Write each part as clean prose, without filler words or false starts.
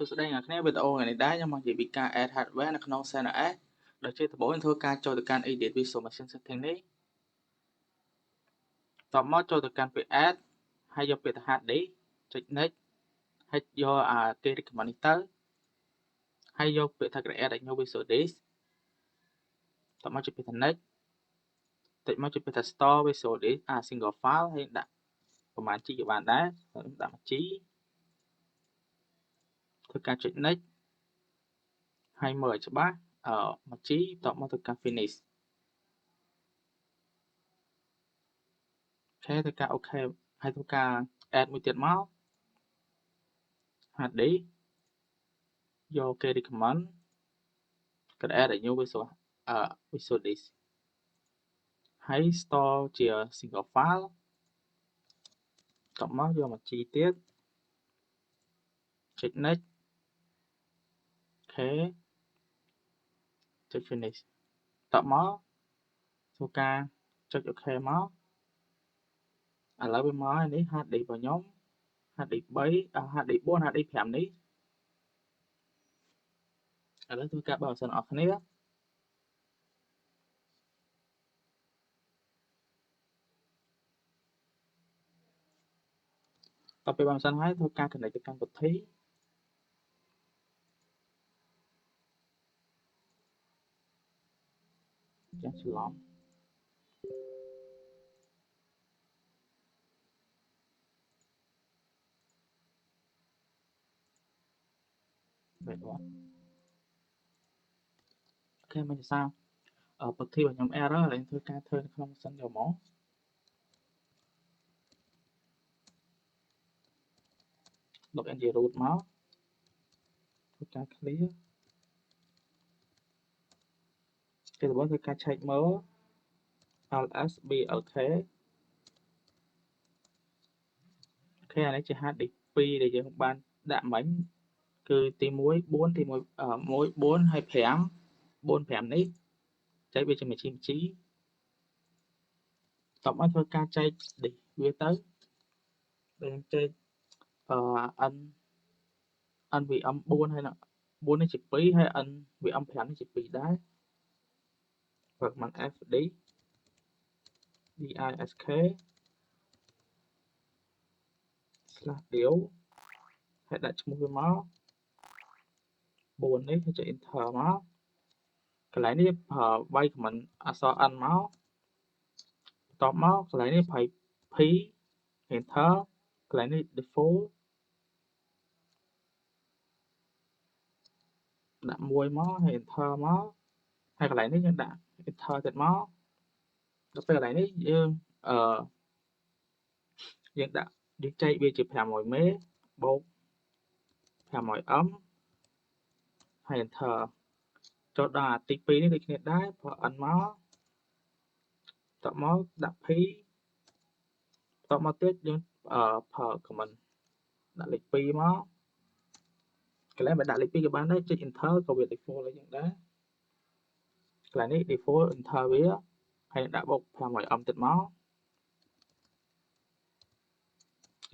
ស្ដីអ្នកគ្នាវីដេអូថ្ងៃនេះដែរខ្ញុំមកនិយាយពីការ add hardware នៅក្នុង CNS ដែលជាដំបូងធ្វើការចូលទៅកាន់ Edit Visual Machine Setting នេះតបមកចូលទៅកាន់ពាក្យ add ហើយយកពាក្យថា hard disk ចុច next ហើយយកគេ recommend នេះទៅហើយយកពាក្យថា create a new visual disk តបមកចុចពាក្យថា next តិចមកចុចពាក្យថា store visual disk single file ហើយដាក់ប្រមាណ G ក៏បានដែរខ្ញុំដាក់1 G ធ្វើការចុច next ហើយមើលឲ្យច្បាស់1 G តបមកទៅកាន់ finish អូខេធ្វើការ OK ហើយធ្វើការ add មួយទៀតមក hard disk យកគេ recommend create a new visual disk ហើយ store ជា single file តបមកយក1 G ទៀតចុច next អូខេចុច finish តបមកធ្វើការចុច OK មកឥឡូវវាមកហើយនេះ hard disk របស់ខ្ញុំ hard disk 3 hard disk 4 hard disk 5នេះឥឡូវធ្វើការបើកសិនអរគ្នាតទៅពេលបើកសិនហើយធ្វើការ connect ទៅកាន់ពុទ្ធីចាស់ច្រឡំបែបអត់អូខេមិនsaoពុទ្ធីរបស់ខ្ញុំ error ហើយធ្វើការធ្វើនៅក្នុងម៉ាស៊ីនយកមក login ជា root មកធ្វើការ clear គេដំបូងធ្វើការ check មើល ls blk អូខេអានេះជា hard disk 2ដែលយើងបានដាក់មិញគឺទី1 4ទី1 1 4ហើយ5 4 5នេះចែកវាជា G តបមកធ្វើការចែកវាទៅយើងចែកNVM 4ហើយ4នេះជា2ហើយ NVM 5នេះជា2ដែរបើកមក FD disk /dev ហើយដាក់ឈ្មោះវាមក4នេះហើយចុច enter មកកន្លែងនេះប្រើវាយ command អក្សរ N មកតបមកកន្លែងនេះប្រើ P enter កន្លែងនេះ default ដាក់1មកហើយ enter មកហើយកន្លែងនេះយើងដាក់ enter ទៀតមកដល់ពេលកន្លែងនេះយើងដាក់យើងចែកវាជា500 មេបូក500 M ហើយ enter ចូលដល់ទី2នេះដូចគ្នាដែរប្រើ N មកតបមកដាក់ P តបមកទៀតយើងប្រើ command ដាក់លេខ2មកកន្លែងបើដាក់លេខ2ក៏បានដែរចុច enter ក៏វា default អីចឹងដែរកន្លែងនេះ default enter វាហើយដាក់បូក 500M ទៀតមក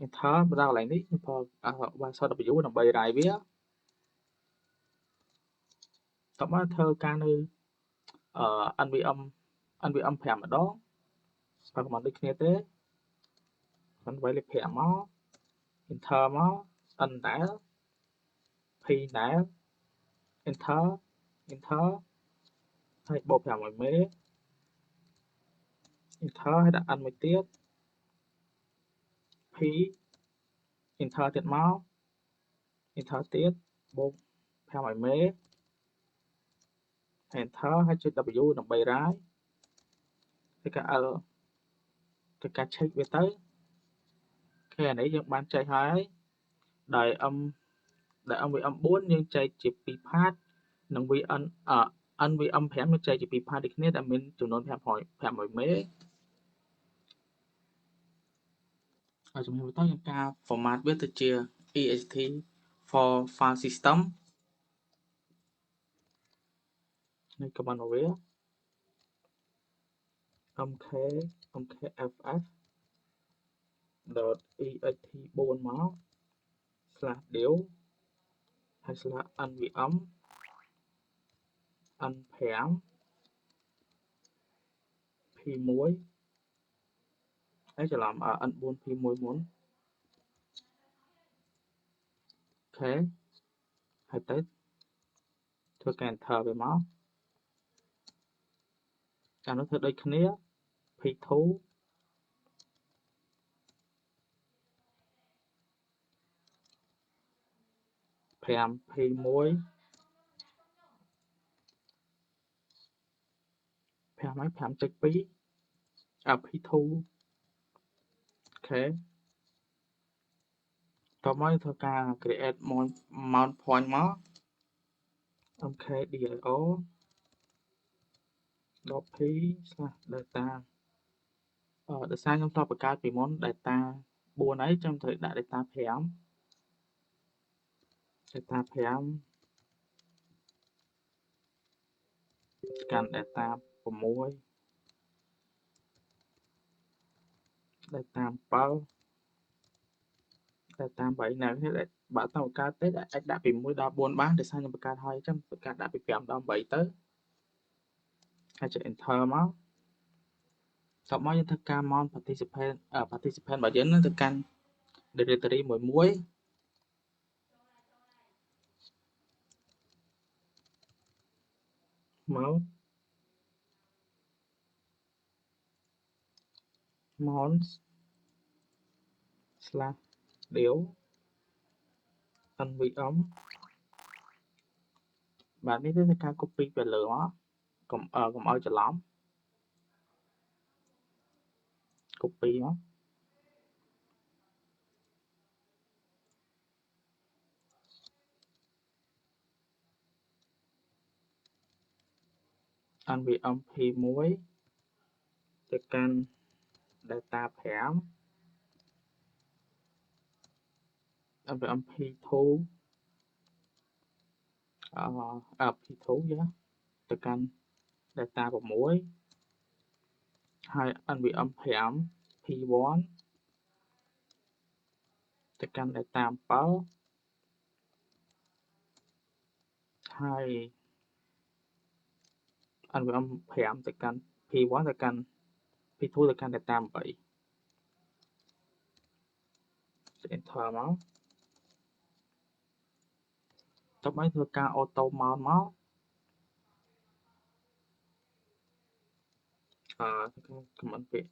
enter បើដល់កន្លែងនេះយើងប្រើ WSW ដើម្បី write វាតបមកធ្វើការនៅNVM 5ម្ដងប្រើ command ដូចគ្នាទេមិនវាយលេខ5មក enter មក N ដែរ P ដែរ enter ហើយបូក500 មេ enter ហើយដាក់ N មួយទៀត P enter ទៀតមក enter ទៀតបូក500 មេ enter ហើយចុច W ដើម្បី write ធ្វើការ L ធ្វើការ check វាទៅអូខេអានេះយើងបានចែកហើយដោយ NVM 4យើងចែកជា2 part និង NVM 5យើងចែកជា2 part ដូចគ្នាដែលមានចំនួន500 មេហើយជំហានបន្តយើងការ format វាទៅជា ext for file system នេះ command របស់វា mkff .ext4 មក /dev ហើយស្លា NVM N5 P1 ấyច្រឡំ N4 P1 មុនអូខេហើយទៅធ្វើការ enter វាមកអានោះធ្វើដូចគ្នា P2 5 P1 5 5.2 P2 អូខេតមកធ្វើការ create mount point មកអូខេ DIO .p /data ដោយសារខ្ញុំធ្លាប់បង្កើតពីមុន data 4 ហើយខ្ញុំត្រូវដាក់ data 5 data 5 កាន់ data 6 data 7 data 8នៅនេះបើតើបង្កើតទេអាចដាក់ពី1ដល់4បានដោយសារខ្ញុំបង្កើតហើយអញ្ចឹងបង្កើតដាក់ពី5ដល់8ទៅហើយចុច enter មកតបមកយើងធ្វើការ mount participant របស់យើងទៅកាន់ directory មួយមក mount /dev nvm បាទនេះគឺការ copy ពីលើមកកុំឲ្យច្រឡំ copy មក nvm P1 ទៅកាន់ data 5 nvm P2 P2 ទៅកាន់ data 6 ហើយ nvm 5 P1 ទៅកាន់ data 7 ហើយ nvm 5 ទៅកាន់ P1 ទៅកាន់ P2 ទៅកាន់ data 8 enter មកតបឲ្យធ្វើការ auto mount មកcomment ពាក្យ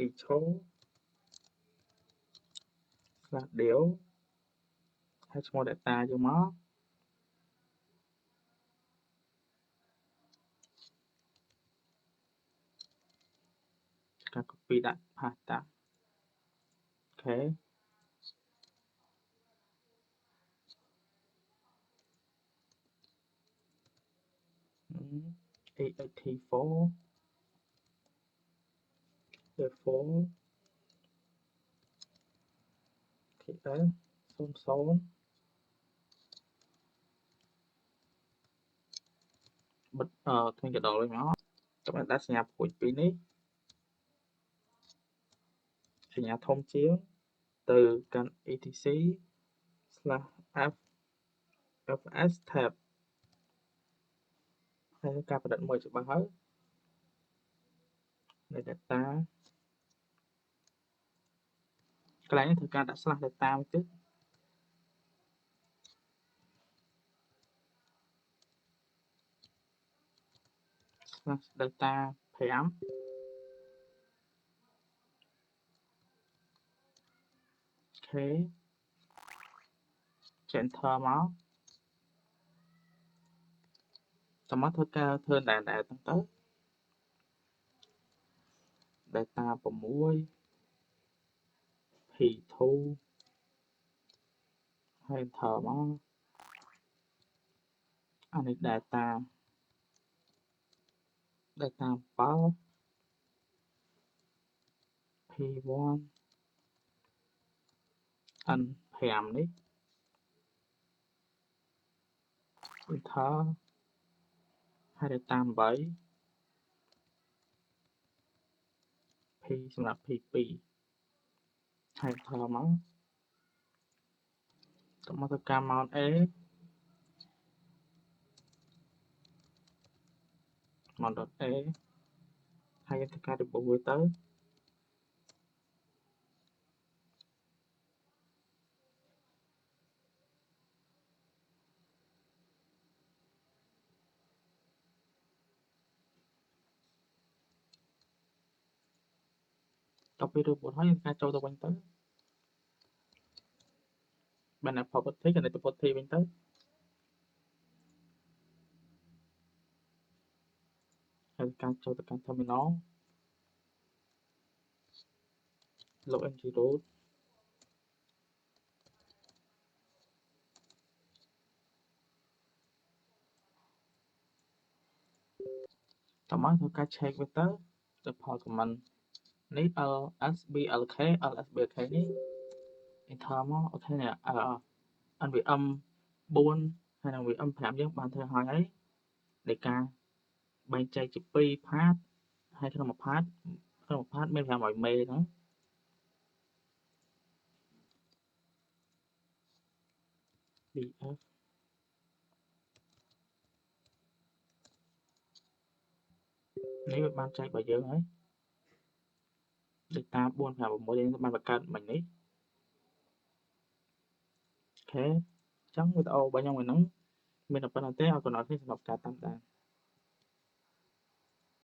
echo /dev ហើយឈ្មោះ data យកមកការ copy ដាក់ path តាអូខេ 884 therefore KL 00 បិទថ្មីកដោវិញមកតោះដាក់សញ្ញាព្រួយពីនេះសញ្ញាធំជាងទៅកាន់ etc/fs tab ហើយការបដិមួយច្បាស់ហើយនៅ data កន្លែងនេះធ្វើការដាក់ /data មួយទៀត/data 5 អូខេ enter មកតាមមកធ្វើការធ្វើដែលហ្នឹងទៅ data 6 P2 ហើយ enter មកអានេះ data 7 P1 N5 នេះ enter ហើយ data 8 P សម្រាប់ P2 ហើយ enter មកត មកទៅការ mount A mount .a ហើយយើងធ្វើការ remove វាទៅដល់ពេល report ហើយយើងការចូលទៅវិញទៅបាន property ក៏ទៅ property វិញទៅហើយការចូលទៅកាន់ terminal login to root តមកធ្វើការ check វាទៅទៅ ផល command នេះ lsblk lsblk នេះ enter មកអូខេនេះ nvm 4ហើយនឹង vm 5យើងបានធ្វើហើយនៃការបែងចែកជា2 part ហើយក្នុងមួយ part មាន500 មេហ្នឹងdf នេះវាបានចែករបស់យើងហើយ data 456យើងបានបង្កើតមិញនេះអូខេអញ្ចឹងវីដេអូរបស់ខ្ញុំថ្ងៃហ្នឹងមានតែប៉ុណ្្នឹងទេអរគុណអ្នកនរគ្នាសម្រាប់ការតាមដាន